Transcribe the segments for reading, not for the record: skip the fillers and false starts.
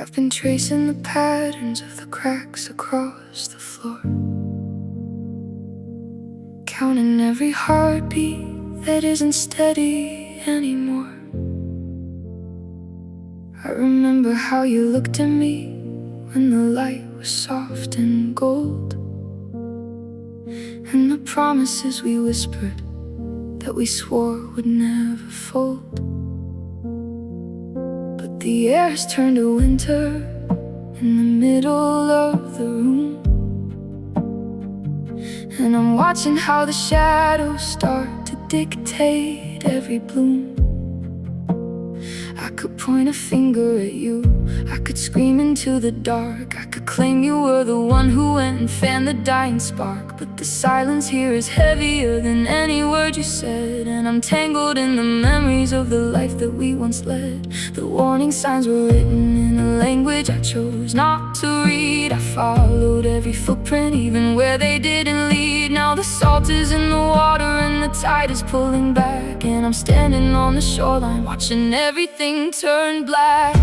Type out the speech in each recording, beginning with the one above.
I've been tracing the patterns of the cracks across the floor, counting every heartbeat that isn't steady anymore. I remember how you looked at me when the light was soft and gold, and the promises we whispered that we swore would never fold. But the air has turned to winter in the middle of the room, and I'm watching how the shadows start to dictate every bloom. I could point a finger at you, I could scream into the dark, I could claim you were the one who went and fanned the dying spark. But the silence here is heavier than any word you said, and I'm tangled in the memories of the life that we once led. The warning signs were written in a language I chose not to read. I followed every footprint, even where they didn't lead. Now the salt is in the water and the tide is pulling back, and I'm standing on the shoreline watching everything turn black.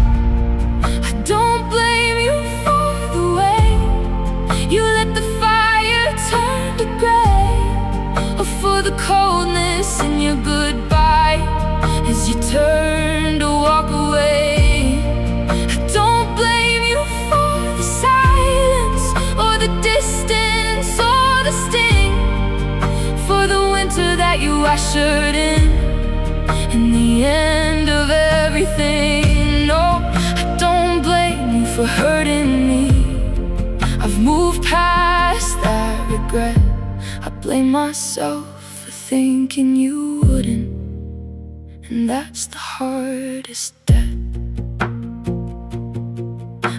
I don't blame you for the way you let the fire turn to gray, or for the coldness in your goodbye as you turn to walk away. I don't blame you for the silence, or the distance, or the sting, for the winter that you ushered in the end of everything. No, I don't blame you for hurting me. I've moved past that regret. I blame myself for thinking you wouldn't, and that's the hardest debt.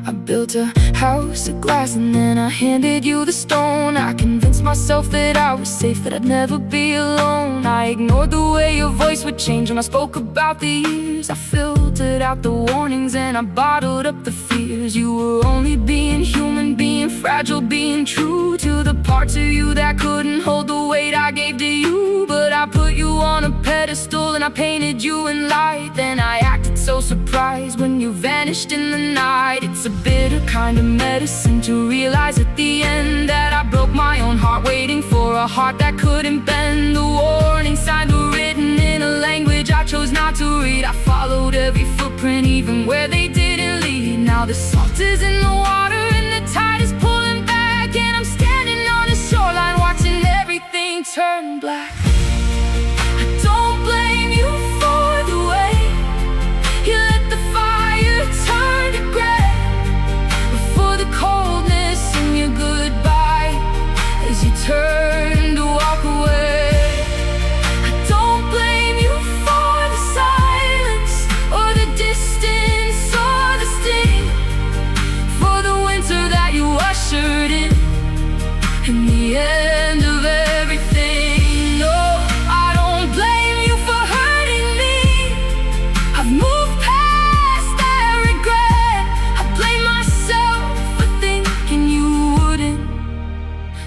I built a house of glass and then I handed you the stone. I convinced myself that I was safe, that I'd never be alone. I ignored the way your voice would change when I spoke about the years. I filtered out the warnings and I bottled up the fears. You were only being human, being fragile, being true to the parts of you that couldn't hold the weight I gave to you. But I put you on a pedestal and I painted you in light. Then I acted so surprised when you vanished in the night. It's a bitter kind of medicine to realize at the end that I broke my own heart, waiting for a heart that couldn't bend. The warning signs were written in a language I chose not to read. I followed every footprint, even where they didn't lead. Now the salt is in the water and the tide is pulling back, and I'm standing on the shoreline watching everything turn black. I don't blame you for the way you let the fire turn to gray, or for the coldness in your goodbye as you turn to walk away. I don't blame you for the silence, or the distance, or the sting, for the winter that you ushered in the end of everything. No, I don't blame you for hurting me. I've moved past that regret. I blame myself for thinking you wouldn't,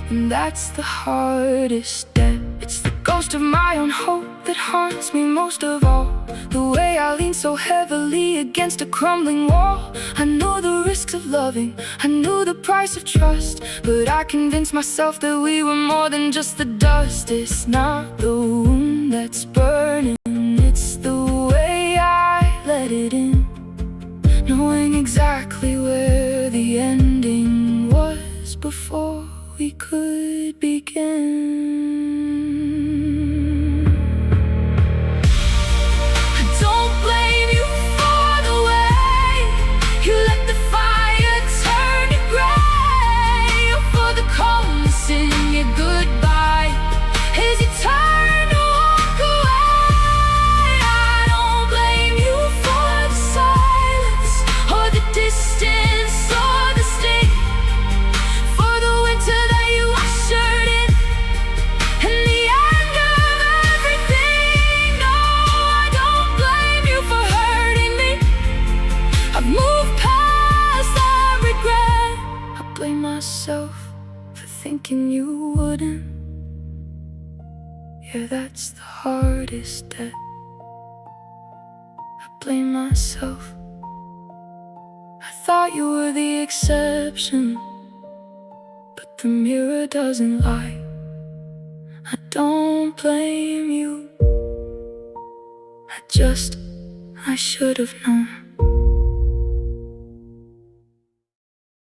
and that's the hardest debt. It's the ghost of my own hope that haunts me most of all. The way I lean so heavily against a crumbling wall. I know the risks of loving, I knew the price of trust, but I convinced myself that we were more than just the dust. It's not the wound that's burning, it's the way I let it in, knowing exactly where the ending was before we could begin. Thinking you wouldn't. Yeah, that's the hardest debt. I blame myself. I thought you were the exception, but the mirror doesn't lie. I don't blame you. I should have known.